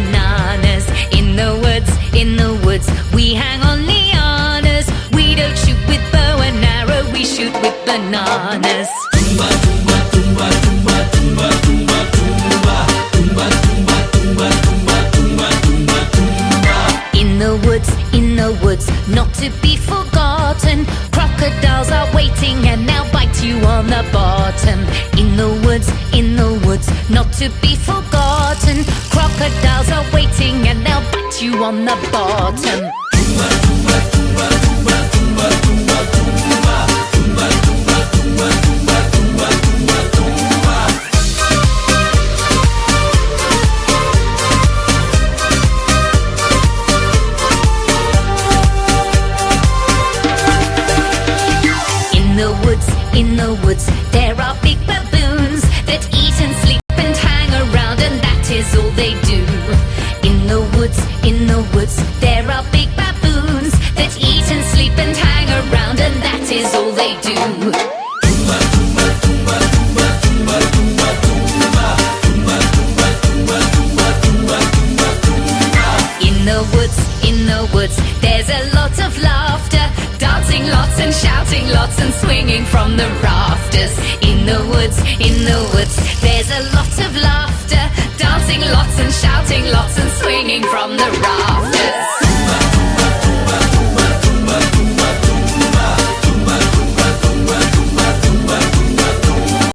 bananas. In the woods, we hang on lianas. We don't shoot with bow and arrow, we shoot with bananas. Tumba, tumba, tumba, tumba, tumba, tumba, tumba. Tumba, tumba, tumba, tumba, tumba, tumba, tumba. In the woods, not to be forgotten. Crocodiles are waiting and they'll bite you on the bottom. In the woods, not to be forgotten. Crocodiles are waiting and they'll bite you on the bottom. Tumba, tumba, tumba, tumba, tumba, tumba, tumba. Tumba, tumba, tumba, tumba, tumba, tumba, tumba. In the woods, there are big baboons that eat and sleep and hang around, and that is all they do. In the woods, there are big baboons that eat and sleep and hang around, and that is all they do. Tumba, tumba, tumba, tumba, tumba, tumba, tumba. Tumba, tumba, tumba, tumba, tumba, tumba, tumba. In the woods, there's a lot of laughter, dancing lots and shouting lots and swinging from the rafters. In the woods, there's a lot of laughter, dancing lots and shouting lots and swinging from the rafters.